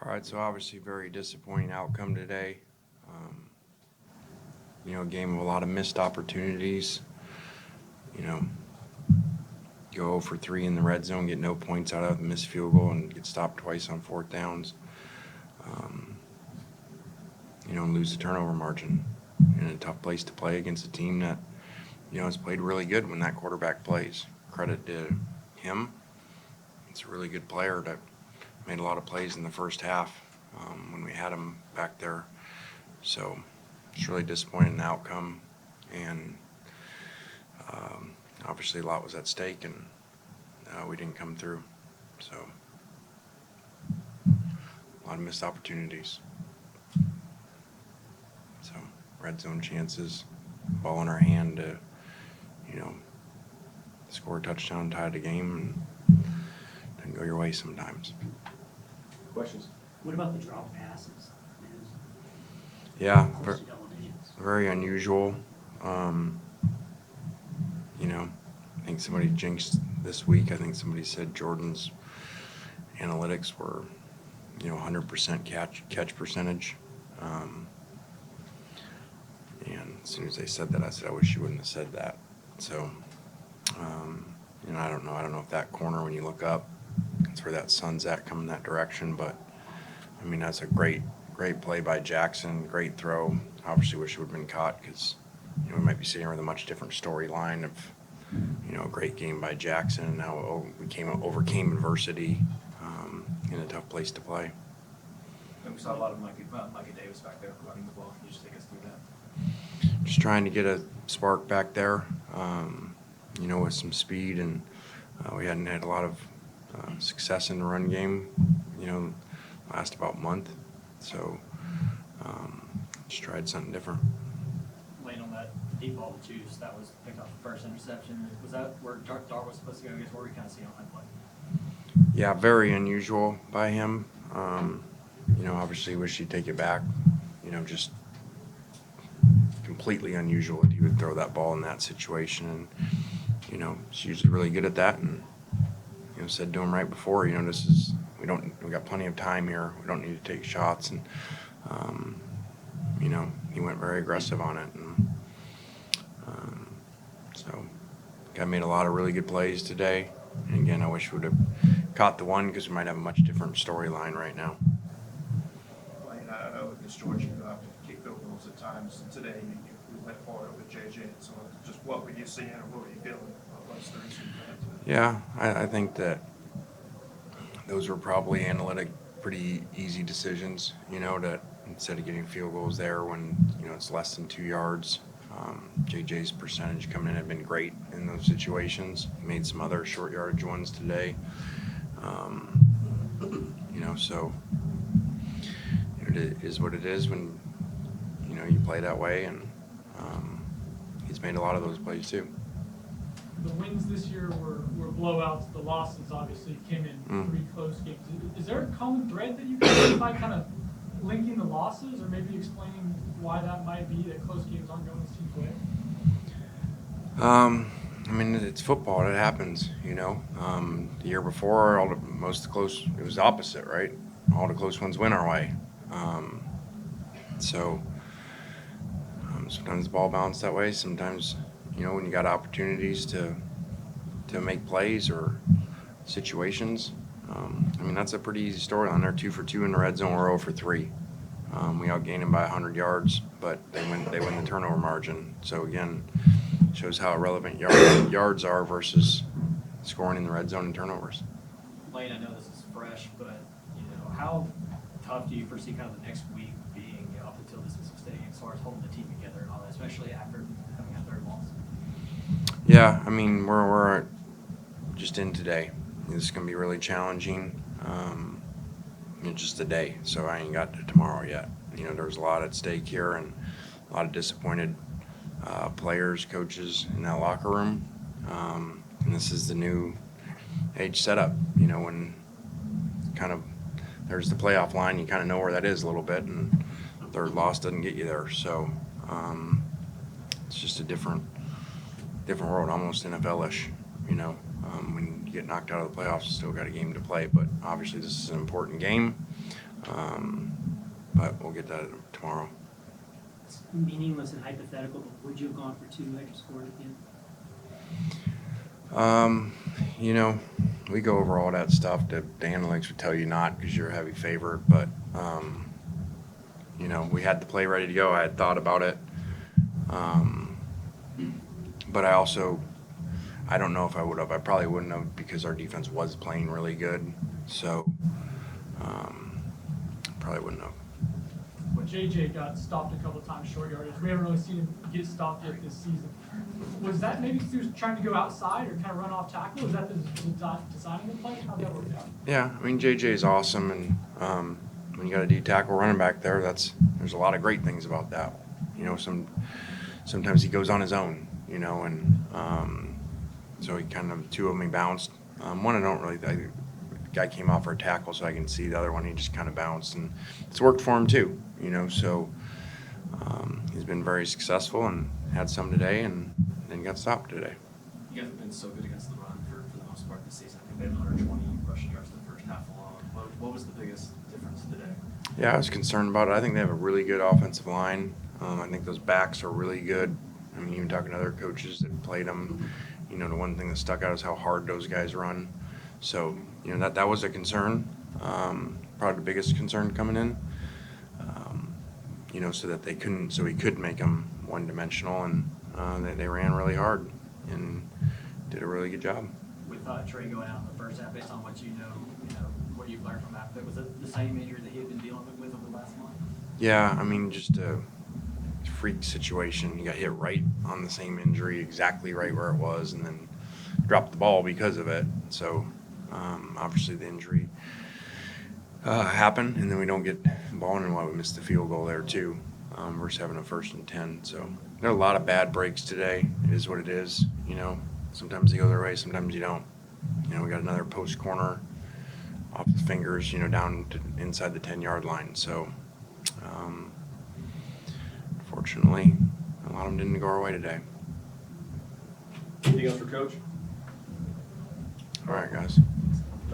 All right, so obviously very disappointing outcome today. A game of a lot of missed opportunities. Go 0 for 3 in the red zone, get no points out of it, miss field goal, and get stopped twice on fourth downs. And lose the turnover margin in a tough place to play against a team that, has played really good when that quarterback plays. Credit to him. It's a really good player that made a lot of plays in the first half when we had him back there. So it's really disappointing in the outcome. And obviously a lot was at stake, and we didn't come through. So a lot of missed opportunities. So red zone chances, ball in our hand to, score a touchdown, tie the game, and doesn't go your way sometimes. Questions? What about the drop passes? Yeah, Close to double digits. very unusual. I think somebody jinxed this week. I think somebody said Jordan's analytics were, 100% catch percentage. And as soon as they said that, I said, I wish you wouldn't have said that. So, I don't know. I don't know if that corner, when you look up, that's where that sun's at, coming that direction. But, that's a great play by Jackson, great throw. Obviously wish it would have been caught because, we might be sitting here with a much different storyline of, a great game by Jackson and how we overcame adversity in a tough place to play. And we saw a lot of Micah Davis back there running the ball. Can you just take us through that? Just trying to get a spark back there, with some speed, and we hadn't had a lot of success in the run game, last about month. So just tried something different. Laying on that deep ball to Juice, that was picked off the first interception. Was that where Dart was supposed to go? I guess where we kind of see on that play. Yeah, very unusual by him. Obviously wish he'd take it back. Just completely unusual that he would throw that ball in that situation. And, he's usually really good at that. And, said to him right before, we got plenty of time here. We don't need to take shots. And, he went very aggressive on it. And so guy made a lot of really good plays today. And again, I wish we would have caught the one because we might have a much different storyline right now. I know against Georgia you have to kick field goals at times. And today you went for it with JJ. So just what were you seeing or what were you feeling? What's the reason for that? Yeah, I think that those were probably analytic, pretty easy decisions, that instead of getting field goals there when, it's less than 2 yards. JJ's percentage coming in had been great in those situations. He made some other short yardage ones today. So it is what it is when, you play that way, and he's made a lot of those plays too. The wins this year were blowouts. The losses obviously came in 3 close games. Is there a common thread that you can see by kind of linking the losses, or maybe explaining why that might be, that close games aren't going as teams play? It's football. It happens, The year before, it was the opposite, right? All the close ones win our way. Sometimes the ball bounced that way. Sometimes, when you got opportunities to make plays or situations. That's a pretty easy storyline. They're 2 for 2 in the red zone. We're 0 for 3. We outgained them by 100 yards, but they win the turnover margin. So again, shows how irrelevant yards are versus scoring in the red zone and turnovers. Lane, I know this is fresh, but how tough do you foresee kind of the next week being up until this is staying as far as holding the team together and all that, especially after having a third loss? Yeah, we're just in today. This is going to be really challenging. It's just a day, so I ain't got to tomorrow yet. There's a lot at stake here and a lot of disappointed players, coaches in that locker room. And this is the new age setup, when kind of there's the playoff line, you kind of know where that is a little bit, and third loss doesn't get you there. So it's just a different world, almost NFL-ish, When you get knocked out of the playoffs, you still got a game to play. But obviously this is an important game. But we'll get that tomorrow. It's meaningless and hypothetical, but would you have gone for 2 extra scores at the end? You know, we go over all that stuff. The analytics would tell you not because you're a heavy favorite, but you know, we had the play ready to go. I had thought about it, but I don't know if I would have. I probably wouldn't have because our defense was playing really good. So probably wouldn't have. When JJ got stopped a couple times short yardage, we haven't really seen him get stopped yet this season. Was that maybe he was trying to go outside or kind of run off tackle? Was that the design of the play? How'd that work out? Yeah, I mean JJ is awesome, and when you got a D tackle running back there, there's a lot of great things about that. You know, sometimes he goes on his own. You know, and so he kind of 2 of them he bounced. One I don't really. The guy came off our tackle, so I can see. The other one he just kind of bounced, and it's worked for him too. You know, so he's been very successful and had some today, and then got stopped today. You guys have been so good against the run for the most part this season. I think they had 120 rushing yards in the first half alone. What was the biggest difference today? Yeah, I was concerned about it. I think they have a really good offensive line. I think those backs are really good. I mean, even talking to other coaches that played them, you know, the one thing that stuck out is how hard those guys run. So, you know, that was a concern, probably the biggest concern coming in. You know, so he could make them one-dimensional, and they ran really hard and did a really good job. With Trey going out in the first half, based on what you know, what you've learned from that, was it the same injury that he had been dealing with over the last month? Yeah, I mean, just a freak situation. He got hit right on the same injury, exactly right where it was, and then dropped the ball because of it. So obviously the injury happened, and then we don't get the ball, and we missed the field goal there too, versus having a 1st and 10. So there are a lot of bad breaks today. It is what it is. You know, sometimes they go their way, sometimes you don't. You know, we got another post corner off the fingers, you know, down to inside the 10-yard line. So fortunately, a lot of them didn't go our way today. Anything else for Coach? All right, guys.